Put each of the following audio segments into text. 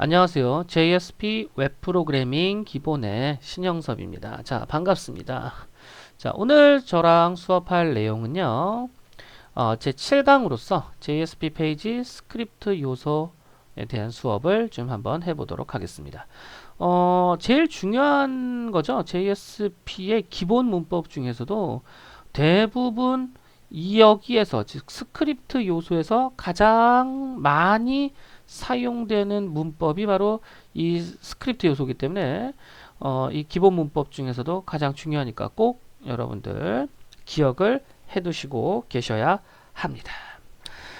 안녕하세요. JSP 웹 프로그래밍 기본의 신영섭입니다. 자, 반갑습니다. 자, 오늘 저랑 수업할 내용은요. 제 7강으로서 JSP 페이지 스크립트 요소에 대한 수업을 좀 한번 해보도록 하겠습니다. 제일 중요한 거죠. JSP의 기본 문법 중에서도 대부분 여기에서, 즉 스크립트 요소에서 가장 많이 사용되는 문법이 바로 이 스크립트 요소이기 때문에 이 기본 문법 중에서도 가장 중요하니까 꼭 여러분들 기억을 해 두시고 계셔야 합니다.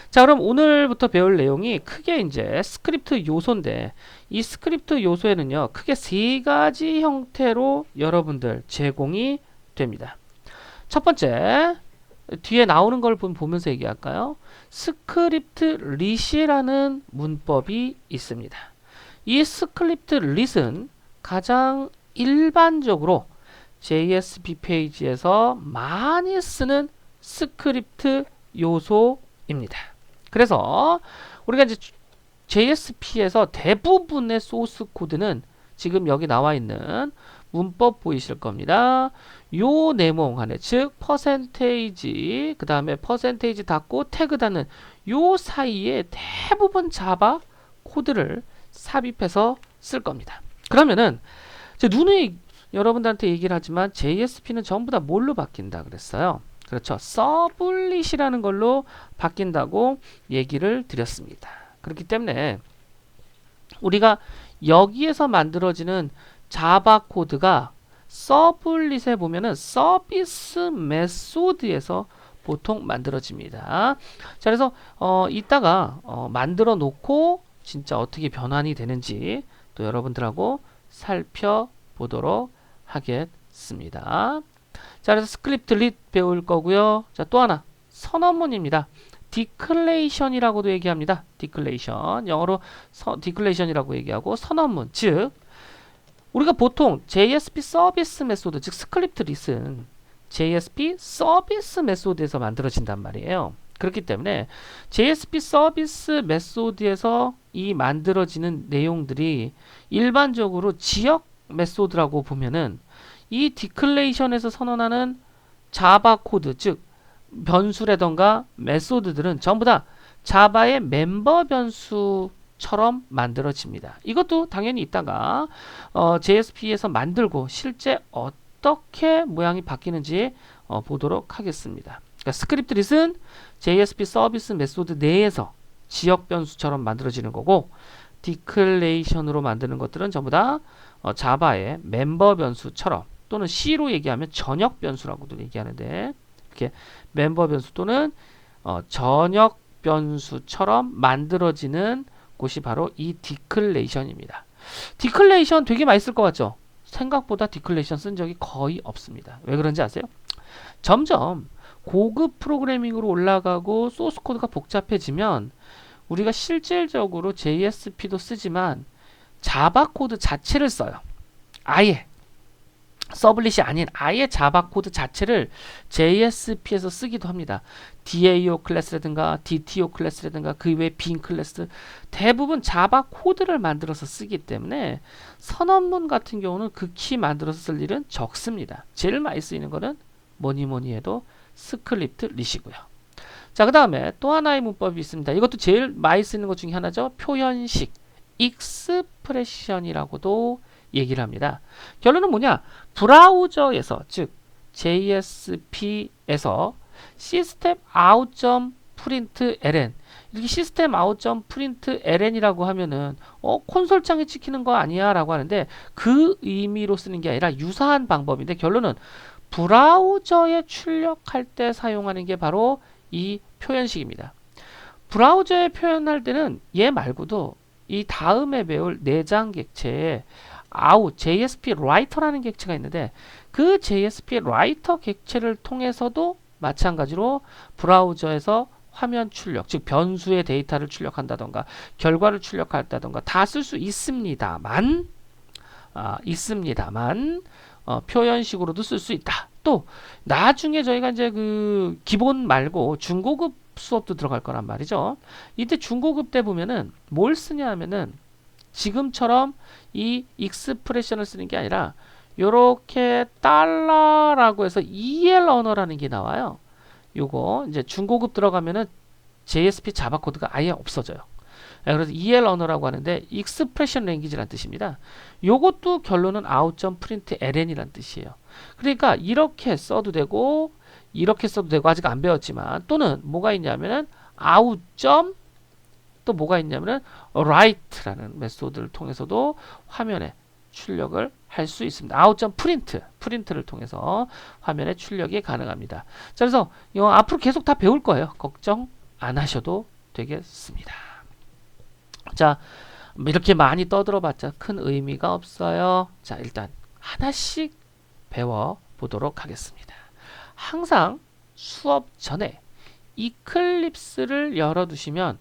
자, 그럼 오늘부터 배울 내용이 크게 이제 스크립트 요소인데, 이 스크립트 요소에는요 크게 세 가지 형태로 여러분들 제공이 됩니다. 첫 번째, 뒤에 나오는 걸 보면서 얘기할까요? 스크립트 릿이라는 문법이 있습니다. 이 스크립트 릿은 가장 일반적으로 JSP 페이지에서 많이 쓰는 스크립트 요소입니다. 그래서 우리가 이제 JSP에서 대부분의 소스 코드는 지금 여기 나와 있는 문법 보이실 겁니다. 요 네모 안에, 즉 퍼센테이지, 그 다음에 퍼센테이지 닫고 태그 닫는 요 사이에 대부분 자바 코드를 삽입해서 쓸 겁니다. 그러면은 제 누누이 여러분들한테 얘기를 하지만 JSP는 전부 다 뭘로 바뀐다 그랬어요? 그렇죠. 서블릿이라는 걸로 바뀐다고 얘기를 드렸습니다. 그렇기 때문에 우리가 여기에서 만들어지는 자바 코드가 서블릿에 보면은 서비스 메소드에서 보통 만들어집니다. 자, 그래서 이따가 만들어 놓고 진짜 어떻게 변환이 되는지 또 여러분들하고 살펴보도록 하겠습니다. 자, 그래서 스크립트 릿 배울 거고요. 자, 또 하나 선언문입니다. 디클레이션이라고도 얘기합니다. 디클레이션, 영어로 디클레이션이라고 얘기하고, 선언문, 즉 우리가 보통 JSP 서비스 메소드, 즉 스크립트 릿은 JSP 서비스 메소드에서 만들어진단 말이에요. 그렇기 때문에 JSP 서비스 메소드에서 이 만들어지는 내용들이 일반적으로 지역 메소드라고 보면은 이 디클레이션에서 선언하는 자바 코드, 즉 변수라던가 메소드들은 전부 다 자바의 멤버 변수처럼 만들어집니다. 이것도 당연히 이따가 JSP에서 만들고 실제 어떻게 모양이 바뀌는지 보도록 하겠습니다. 그러니까 스크립트 릿은 JSP 서비스 메소드 내에서 지역 변수처럼 만들어지는 거고, 디클레이션으로 만드는 것들은 전부 다 자바의 멤버 변수처럼, 또는 C로 얘기하면 전역 변수라고도 얘기하는데, 이렇게 멤버 변수 또는 전역 변수처럼 만들어지는 곳이 바로 이 디클레이션입니다. 디클레이션 되게 많이 쓸 것 같죠? 생각보다 디클레이션 쓴 적이 거의 없습니다. 왜 그런지 아세요? 점점 고급 프로그래밍으로 올라가고 소스 코드가 복잡해지면 우리가 실질적으로 JSP도 쓰지만 자바 코드 자체를 써요. 아예 서블릿이 아닌 아예 자바 코드 자체를 JSP에서 쓰기도 합니다. DAO 클래스라든가 DTO 클래스라든가 그 외 빈 클래스, 대부분 자바 코드를 만들어서 쓰기 때문에 선언문 같은 경우는 극히 만들어서 쓸 일은 적습니다. 제일 많이 쓰이는 거는 뭐니 해도 스크립트 릿이고요. 자, 그 다음에 또 하나의 문법이 있습니다. 이것도 제일 많이 쓰는 것 중에 하나죠. 표현식, 익스프레션이라고도 얘기를 합니다. 결론은 뭐냐? 브라우저에서, 즉 JSP에서 시스템 out.println, 이렇게 시스템 out.println이라고 하면은 콘솔창에 찍히는 거 아니야 라고 하는데, 그 의미로 쓰는 게 아니라 유사한 방법인데, 결론은 브라우저에 출력할 때 사용하는 게 바로 이 표현식입니다. 브라우저에 표현할 때는 얘 말고도 이 다음에 배울 내장 객체에 JSP 라이터라는 객체가 있는데, 그 JSP 라이터 객체를 통해서도 마찬가지로 브라우저에서 화면 출력, 즉 변수의 데이터를 출력한다던가 결과를 출력한다던가 다 쓸 수 있습니다만, 표현식으로도 쓸 수 있다. 또 나중에 저희가 이제 그 기본 말고 중고급 수업도 들어갈 거란 말이죠. 이때 중고급 때 보면은 뭘 쓰냐 하면은 지금처럼 이 익스프레션을 쓰는 게 아니라 요렇게 달러라고 해서 EL 언어라는 게 나와요. 요거 이제 중고급 들어가면은 JSP 자바 코드가 아예 없어져요. 그래서 EL 언어라고 하는데 익스프레션 랭귀지라는 뜻입니다. 요것도 결론은 out.println이라는 뜻이에요. 그러니까 이렇게 써도 되고 이렇게 써도 되고 아직 안 배웠지만 또는 뭐가 있냐면은 out. 또 뭐가 있냐면은 write라는 메소드를 통해서도 화면에 출력을 할 수 있습니다. 프린트를 통해서 화면에 출력이 가능합니다. 자, 그래서 이거 앞으로 계속 다 배울 거예요. 걱정 안 하셔도 되겠습니다. 자, 이렇게 많이 떠들어봤자 큰 의미가 없어요. 자, 일단 하나씩 배워보도록 하겠습니다. 항상 수업 전에 이클립스를 열어두시면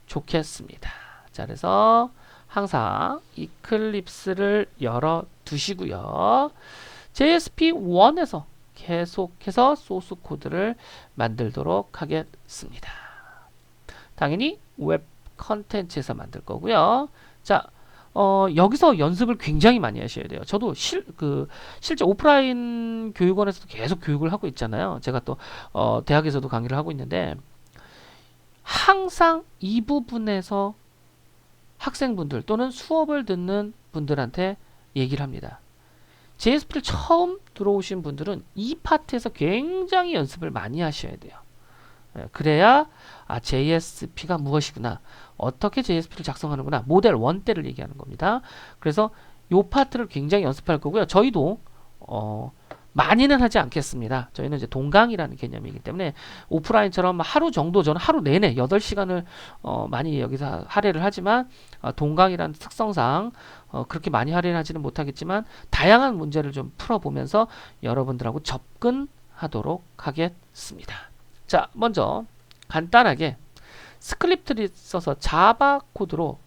좋겠습니다. 자, 그래서 항상 이클립스를 열어두시고요. JSP1에서 계속해서 소스 코드를 만들도록 하겠습니다. 당연히 웹 컨텐츠에서 만들 거고요. 자, 여기서 연습을 굉장히 많이 하셔야 돼요. 저도 실제 오프라인 교육원에서도 계속 교육을 하고 있잖아요. 제가 또 대학에서도 강의를 하고 있는데 항상 이 부분에서 학생분들 또는 수업을 듣는 분들한테 얘기를 합니다. JSP를 처음 들어오신 분들은 이 파트에서 굉장히 연습을 많이 하셔야 돼요. 그래야 JSP가 무엇이구나, 어떻게 JSP를 작성하는구나, 모델 1 때를 얘기하는 겁니다. 그래서 이 파트를 굉장히 연습할 거고요. 저희도 많이는 하지 않겠습니다. 저희는 이제 동강이라는 개념이기 때문에 오프라인처럼 하루 정도, 저는 하루 내내 8시간을 많이 여기서 할애를 하지만 동강이라는 특성상 그렇게 많이 할애를 하지는 못하겠지만 다양한 문제를 좀 풀어보면서 여러분들하고 접근하도록 하겠습니다. 자, 먼저 간단하게 스크립트를 써서 자바 코드로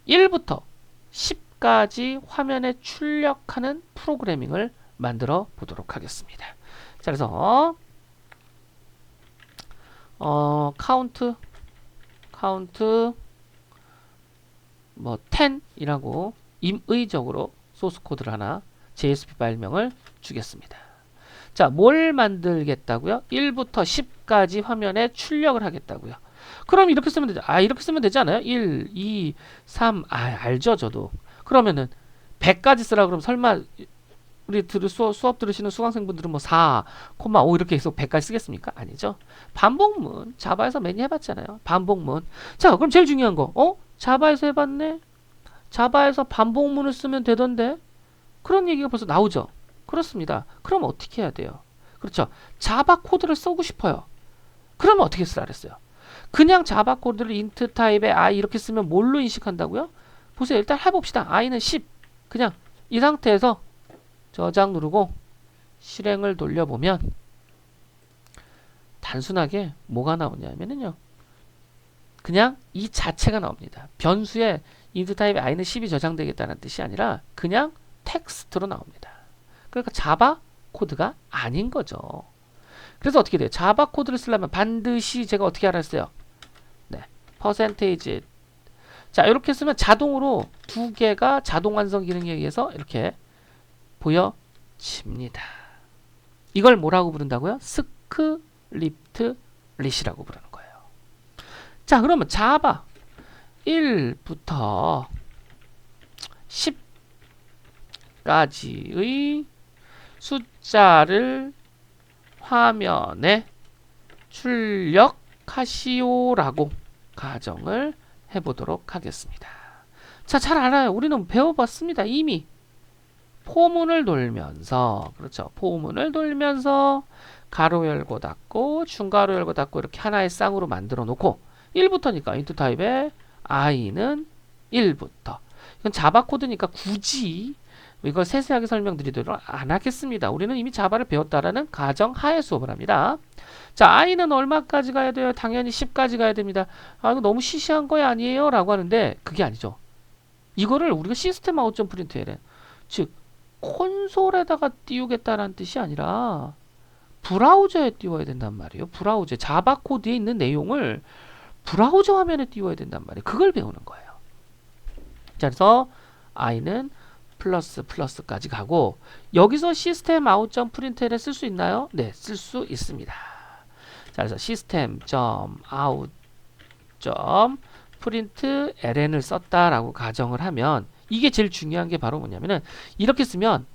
1부터 10까지 화면에 출력하는 프로그래밍을 만들어 보도록 하겠습니다. 자, 그래서 카운트 뭐 10이라고 임의적으로 소스 코드를 하나 JSP 파일명을 주겠습니다. 자, 뭘 만들겠다고요? 1부터 10까지 화면에 출력을 하겠다고요. 그럼 이렇게 쓰면 되죠. 이렇게 쓰면 되지 않아요? 1, 2, 3. 알죠, 저도. 그러면은 100까지 쓰라 그러면 설마 우리 수업 들으시는 수강생분들은 뭐 4, 5 이렇게 계속 100까지 쓰겠습니까? 아니죠. 반복문. 자바에서 많이 해봤잖아요. 반복문. 자, 그럼 제일 중요한 거. 자바에서 해봤네? 자바에서 반복문을 쓰면 되던데? 그런 얘기가 벌써 나오죠. 그렇습니다. 그럼 어떻게 해야 돼요? 그렇죠. 자바 코드를 쓰고 싶어요. 그러면 어떻게 쓰라 그랬어요? 그냥 자바 코드를 int 타입의 i 이렇게 쓰면 뭘로 인식한다고요? 보세요. 일단 해봅시다. i는 10. 그냥 이 상태에서 저장 누르고 실행을 돌려보면 단순하게 뭐가 나오냐면요. 그냥 이 자체가 나옵니다. 변수에 int 타입의 i는 10이 저장되겠다는 뜻이 아니라 그냥 텍스트로 나옵니다. 그러니까 자바 코드가 아닌 거죠. 그래서 어떻게 돼요? 자바 코드를 쓰려면 반드시 제가 어떻게 알았어요? 네, 퍼센테이지. 자, 이렇게 쓰면 자동으로 두 개가 자동 완성 기능에 의해서 이렇게 보여집니다. 이걸 뭐라고 부른다고요? 스크립트 릿이라고 부르는 거예요. 자, 그러면 자바 1부터 10까지의 숫자를 화면에 출력하시오라고 가정을 해보도록 하겠습니다. 자, 잘 알아요. 우리는 배워봤습니다. 이미 포문을 돌면서, 그렇죠. 포문을 돌면서 가로 열고 닫고 중가로 열고 닫고 이렇게 하나의 쌍으로 만들어 놓고 1부터니까 int 타입의 i는 1부터. 이건 자바 코드니까 굳이 이걸 세세하게 설명드리도록 안 하겠습니다. 우리는 이미 자바를 배웠다라는 가정 하에 수업을 합니다. 자, i는 얼마까지 가야 돼요? 당연히 10까지 가야 됩니다. 이거 너무 시시한 거 아니에요? 라고 하는데 그게 아니죠. 이거를 우리가 시스템 아웃.println, 즉 콘솔에다가 띄우겠다는 뜻이 아니라 브라우저에 띄워야 된단 말이에요. 브라우저, 자바 코드에 있는 내용을 브라우저 화면에 띄워야 된단 말이에요. 그걸 배우는 거예요. 자, 그래서 i는 플러스까지 가고 여기서 시스템 아웃.println을 쓸 수 있나요? 네, 쓸 수 있습니다. 자, 그래서 system.out.println을 썼다라고 가정을 하면 이게 제일 중요한 게 바로 뭐냐면은 이렇게 쓰면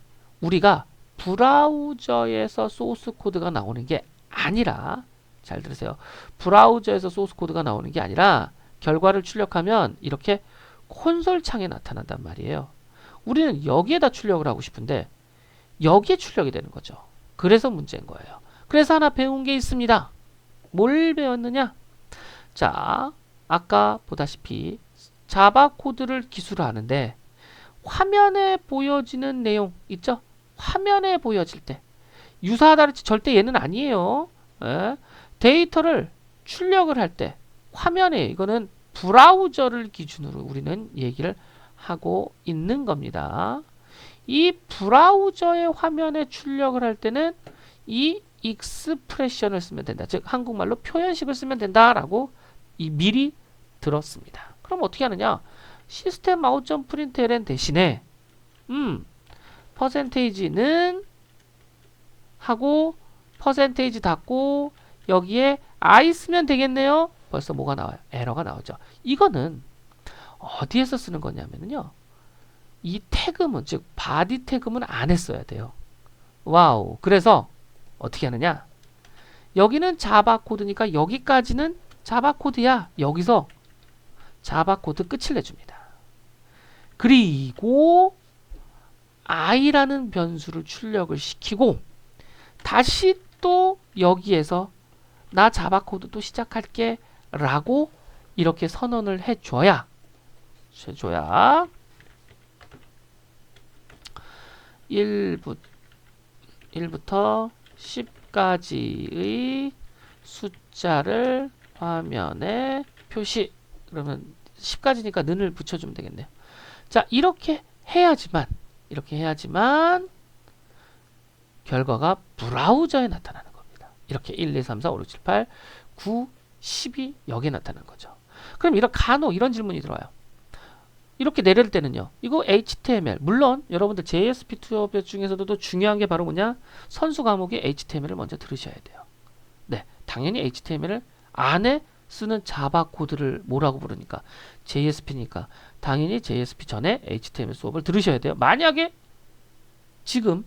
우리가 브라우저에서 소스 코드가 나오는 게 아니라 잘 들으세요. 브라우저에서 소스 코드가 나오는 게 아니라 결과를 출력하면 이렇게 콘솔 창에 나타난단 말이에요. 우리는 여기에다 출력을 하고 싶은데 여기에 출력이 되는 거죠. 그래서 문제인 거예요. 그래서 하나 배운 게 있습니다. 뭘 배웠느냐? 자, 아까 보다시피 자바 코드를 기술하는데 화면에 보여지는 내용 있죠? 화면에 보여질 때 유사하다 그랬지 절대 얘는 아니에요. 예? 데이터를 출력을 할 때 화면에 이거는 브라우저를 기준으로 우리는 얘기를 하고 있는 겁니다. 이 브라우저의 화면에 출력을 할 때는 이 익스프레션을 쓰면 된다. 즉 한국말로 표현식을 쓰면 된다라고 미리 들었습니다. 그럼 어떻게 하느냐? 시스템 아웃.println 대신에 퍼센테이지는 하고 퍼센테이지 닫고 여기에 i 쓰면 되겠네요. 벌써 뭐가 나와요? 에러가 나오죠. 이거는 어디에서 쓰는 거냐면요. 이 태그문, 즉 바디 태그문 안에 써야 돼요. 와우. 그래서 어떻게 하느냐? 여기는 자바 코드니까 여기까지는 자바 코드야. 여기서 자바 코드 끝을 내줍니다. 그리고 i라는 변수를 출력을 시키고 다시 또 여기에서 나 자바 코드 또 시작할게 라고 이렇게 선언을 해줘야 1부터 10까지의 숫자를 화면에 표시. 그러면 10까지니까 는을 붙여주면 되겠네요. 자, 이렇게 해야지만 결과가 브라우저에 나타나는 겁니다. 이렇게 1, 2, 3, 4, 5, 6, 7, 8, 9, 10이 여기에 나타나는 거죠. 그럼 간혹 이런 질문이 들어와요. 이렇게 내릴 때는요. 이거 HTML. 물론 여러분들 JSP 투어배 중에서도 중요한 게 바로 뭐냐? 선수 과목이 HTML을 먼저 들으셔야 돼요. 네, 당연히 HTML을 안에 쓰는 자바 코드를 뭐라고 부르니까 JSP니까 당연히 JSP 전에 HTML 수업을 들으셔야 돼요. 만약에 지금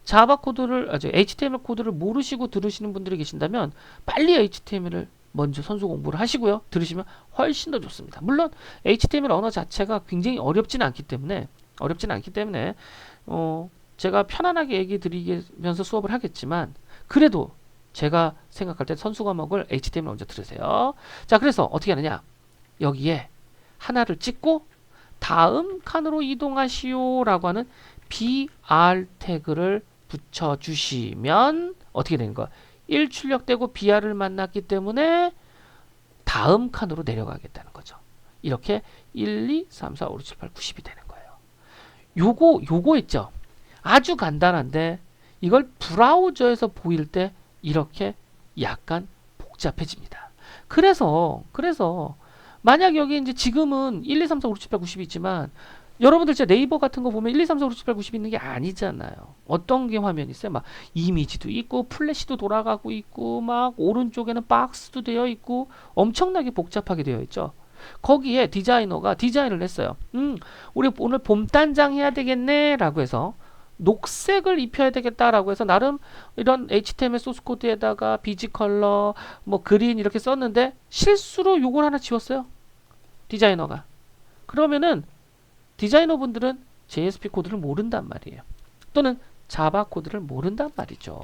자바 코드를 HTML 코드를 모르시고 들으시는 분들이 계신다면 빨리 HTML을 먼저 선수 공부를 하시고요. 들으시면 훨씬 더 좋습니다. 물론 HTML 언어 자체가 굉장히 어렵지는 않기 때문에 제가 편안하게 얘기 드리면서 수업을 하겠지만 그래도 제가 생각할 때 선수 과목을 HTML 먼저 들으세요. 자, 그래서 어떻게 하느냐? 여기에 하나를 찍고 다음 칸으로 이동하시오라고 하는 BR 태그를 붙여주시면 어떻게 되는 거야? 1 출력되고 BR을 만났기 때문에 다음 칸으로 내려가겠다는 거죠. 이렇게 1, 2, 3, 4, 5, 6, 7, 8, 90이 되는 거예요. 요거 있죠? 아주 간단한데 이걸 브라우저에서 보일 때 이렇게 약간 복잡해집니다. 그래서 만약 여기 이제 지금은 1, 2, 3, 4, 5, 6, 7, 8, 90이 있지만 여러분들 진짜 네이버 같은 거 보면 1, 2, 3, 4, 5, 6, 7, 8, 90 있는 게 아니잖아요. 어떤 게 화면이 있어요? 막 이미지도 있고 플래시도 돌아가고 있고 막 오른쪽에는 박스도 되어 있고 엄청나게 복잡하게 되어 있죠. 거기에 디자이너가 디자인을 했어요. 우리 오늘 봄단장 해야 되겠네 라고 해서 녹색을 입혀야 되겠다라고 해서 나름 이런 HTML 소스 코드에다가 비지 컬러 뭐 그린 이렇게 썼는데 실수로 요걸 하나 지웠어요. 디자이너가. 그러면은 디자이너 분들은 JSP 코드를 모른단 말이에요. 또는 자바 코드를 모른단 말이죠.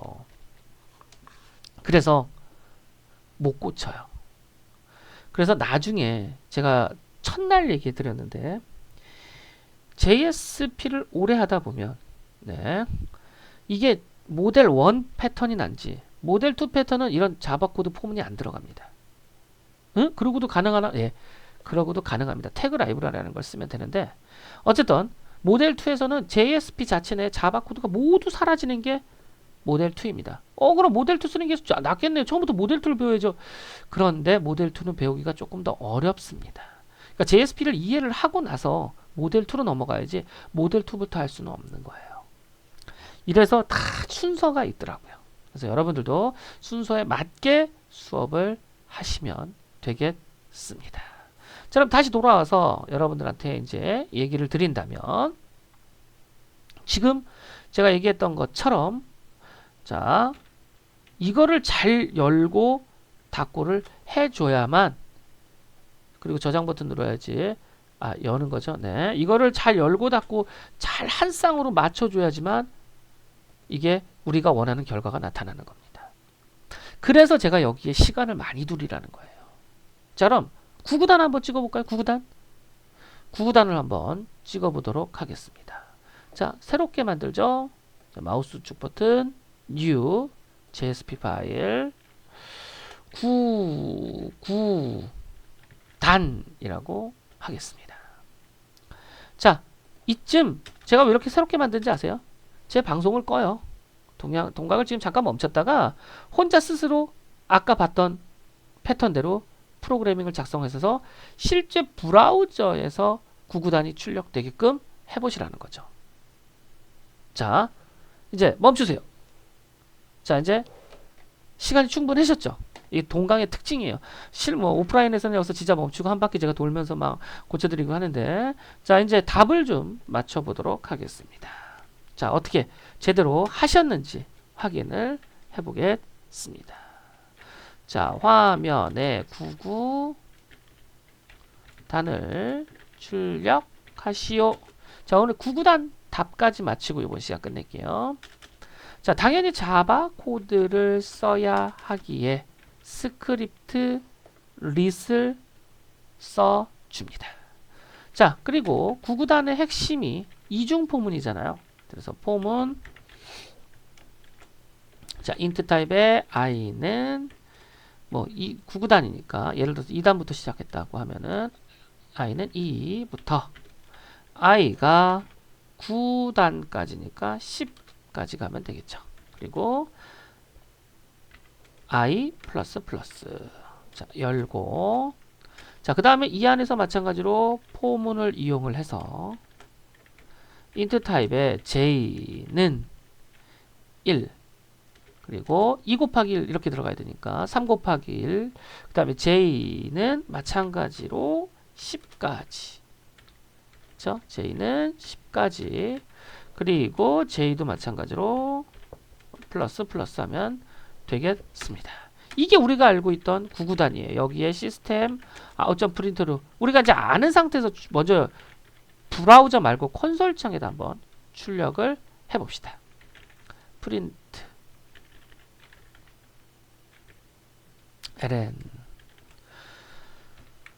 그래서 못 고쳐요. 그래서 나중에 제가 첫날 얘기해 드렸는데 JSP를 오래 하다 보면 이게 모델 1 패턴이 난지 모델 2 패턴은 이런 자바 코드 포문이 안 들어갑니다. 그러고도 가능하나? 예. 그러고도 가능합니다. 태그 라이브러리라는 걸 쓰면 되는데 어쨌든 모델 2에서는 JSP 자체 내 자바 코드가 모두 사라지는 게 모델 2입니다. 그럼 모델 2 쓰는 게 낫겠네요. 처음부터 모델 2를 배워야죠. 그런데 모델 2는 배우기가 조금 더 어렵습니다. 그러니까 JSP를 이해를 하고 나서 모델 2로 넘어가야지 모델 2부터 할 수는 없는 거예요. 이래서 다 순서가 있더라고요. 그래서 여러분들도 순서에 맞게 수업을 하시면 되겠습니다. 자, 그럼 다시 돌아와서 여러분들한테 이제 얘기를 드린다면, 지금 제가 얘기했던 것처럼, 자, 이거를 잘 열고 닫고를 해줘야만, 그리고 저장 버튼 눌러야지, 여는 거죠. 네. 이거를 잘 열고 닫고 잘 한 쌍으로 맞춰줘야지만 이게 우리가 원하는 결과가 나타나는 겁니다. 그래서 제가 여기에 시간을 많이 두리라는 거예요. 자, 그럼 9구단 한번 찍어볼까요? 9구단? 9구단을 한번 찍어보도록 하겠습니다. 자, 새롭게 만들죠. 자, 마우스 우측 버튼, New, JSP 파일, 9단이라고 하겠습니다. 자, 이쯤 제가 왜 이렇게 새롭게 만든지 아세요? 제 방송을 꺼요. 동각을 지금 잠깐 멈췄다가 혼자 스스로 아까 봤던 패턴대로 프로그래밍을 작성해서 실제 브라우저에서 9구단이 출력되게끔 해보시라는 거죠. 자, 이제 멈추세요. 자, 이제 시간이 충분하셨죠? 이게 동강의 특징이에요. 오프라인에서는 여기서 진짜 멈추고 한 바퀴 제가 돌면서 막 고쳐드리고 하는데, 자, 이제 답을 좀 맞춰보도록 하겠습니다. 자, 어떻게 제대로 하셨는지 확인을 해보겠습니다. 자, 화면에 9구단을 출력하시오. 자, 오늘 9구단 답까지 마치고 이번 시간 끝낼게요. 자, 당연히 자바 코드를 써야 하기에 스크립트 릿을 써줍니다. 자, 그리고 9구단의 핵심이 이중 포문이잖아요. 그래서 포문, 자, int 타입의 i는 뭐 9구단이니까 예를 들어서 2단부터 시작했다고 하면은 i는 2부터 i가 9단까지니까 10까지 가면 되겠죠. 그리고 i 플러스 플러스. 자, 열고. 자, 그 다음에 이 안에서 마찬가지로 포문을 이용을 해서 int 타입의 j는 1, 그리고 2 곱하기 1 이렇게 들어가야 되니까 3 곱하기 1, 그 다음에 j는 마찬가지로 10까지. 그쵸? j는 10까지. 그리고 j도 마찬가지로 플러스 플러스 하면 되겠습니다. 이게 우리가 알고 있던 9구단이에요. 여기에 시스템 아웃점 프린터로 우리가 이제 아는 상태에서 먼저 브라우저 말고 콘솔 창에다 한번 출력을 해봅시다. 프린트 ln.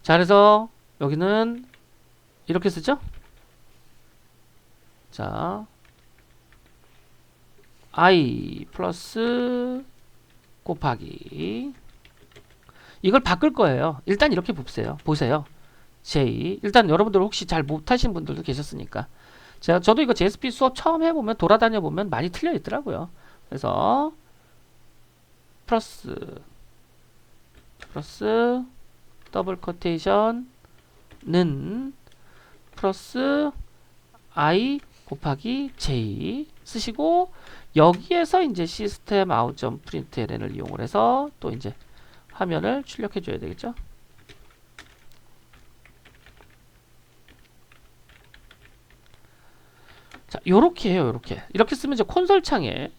자, 그래서 여기는 이렇게 쓰죠? 자, i 플러스 곱하기, 이걸 바꿀 거예요. 일단 이렇게 보세요. j, 일단 여러분들 혹시 잘 못하신 분들도 계셨으니까, 저도 이거 JSP 수업 처음 해보면 돌아다녀 보면 많이 틀려 있더라고요. 그래서 플러스 더블 코테이션는 플러스 i 곱하기 j 쓰시고, 여기에서 이제 시스템 아웃점 프린트 ln을 이용을 해서 또 이제 화면을 출력해 줘야 되겠죠. 자, 요렇게 해요. 이렇게 쓰면 이제 콘솔 창에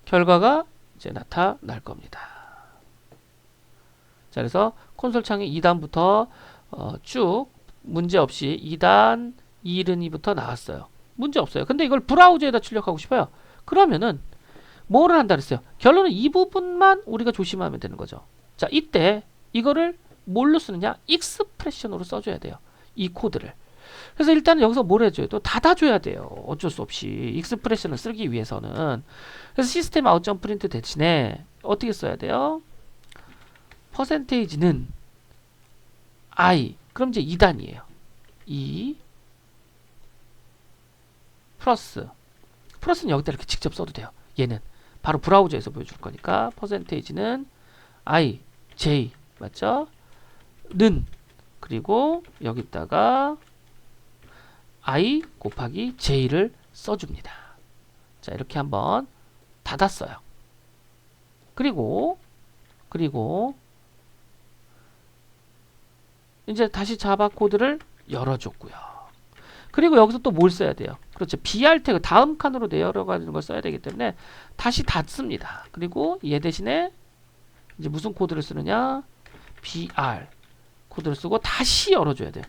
결과가 이제 나타날 겁니다. 자, 그래서 콘솔 창에 2단부터 쭉 문제없이 2단 212부터 나왔어요. 문제 없어요. 근데 이걸 브라우저에다 출력하고 싶어요. 그러면은 뭐를 한다 그랬어요? 결론은 이 부분만 우리가 조심하면 되는 거죠. 자, 이때 이거를 뭘로 쓰느냐? 익스프레션으로 써줘야 돼요. 이 코드를. 그래서 일단 여기서 뭘 해줘요? 또 닫아줘야 돼요. 어쩔 수 없이. 익스프레션을 쓰기 위해서는. 그래서 시스템 아웃점 프린트 대신에 어떻게 써야 돼요? 퍼센테이지는 i. 그럼 이제 2단이에요. 2 플러스는 여기다 이렇게 직접 써도 돼요. 얘는 바로 브라우저에서 보여줄 거니까 퍼센테이지는 i, j 맞죠? 는 그리고 여기다가 i 곱하기 j를 써줍니다. 자, 이렇게 한번 닫았어요. 그리고 이제 다시 자바 코드를 열어줬고요. 그리고 여기서 또 뭘 써야 돼요? 그렇죠. br 태그 다음 칸으로 내려가는 걸 써야 되기 때문에 다시 닫습니다. 그리고 얘 대신에 이제 무슨 코드를 쓰느냐? br 코드를 쓰고 다시 열어줘야 돼요.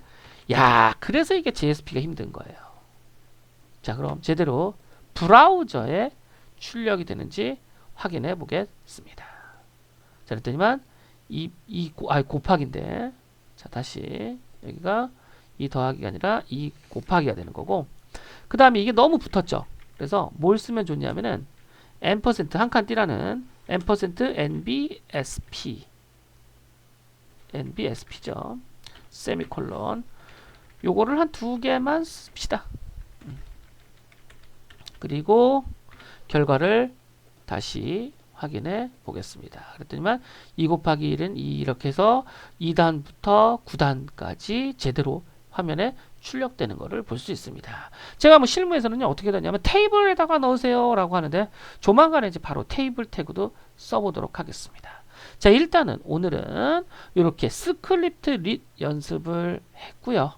야, 그래서 이게 JSP가 힘든 거예요. 자, 그럼 제대로 브라우저에 출력이 되는지 확인해 보겠습니다. 자, 그랬더니만 곱하기인데, 자, 다시 여기가 2 더하기가 아니라 2 곱하기가 되는 거고, 그 다음에 이게 너무 붙었죠. 그래서 뭘 쓰면 좋냐면은 %, 한 칸 띄라는 %NBSP NBSP죠. 세미콜론. 요거를 한 2개만 씁시다. 그리고 결과를 다시 확인해 보겠습니다. 그랬더니만 2 곱하기 1은 2 이렇게 해서 2단부터 9단까지 제대로 화면에 출력되는 것을 볼 수 있습니다. 제가 뭐 실무에서는요, 어떻게 되냐면 테이블에다가 넣으세요 라고 하는데 조만간에 이제 바로 테이블 태그도 써보도록 하겠습니다. 자, 일단은 오늘은 이렇게 스크립트 릿 연습을 했고요.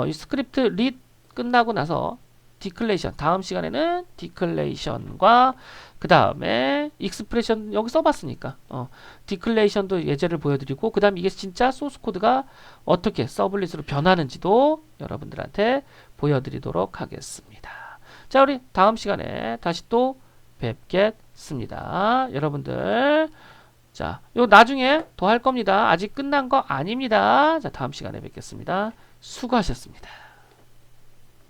이 스크립트 릿 끝나고 나서 디클레이션, 다음 시간에는 디클레이션과 그 다음에 익스프레션 여기 써봤으니까 디클레이션도 예제를 보여드리고, 그 다음에 이게 진짜 소스 코드가 어떻게 서블릿으로 변하는지도 여러분들한테 보여드리도록 하겠습니다. 자, 우리 다음 시간에 다시 또 뵙겠습니다. 여러분들, 자, 요 나중에 더 할 겁니다. 아직 끝난 거 아닙니다. 자, 다음 시간에 뵙겠습니다. 수고하셨습니다.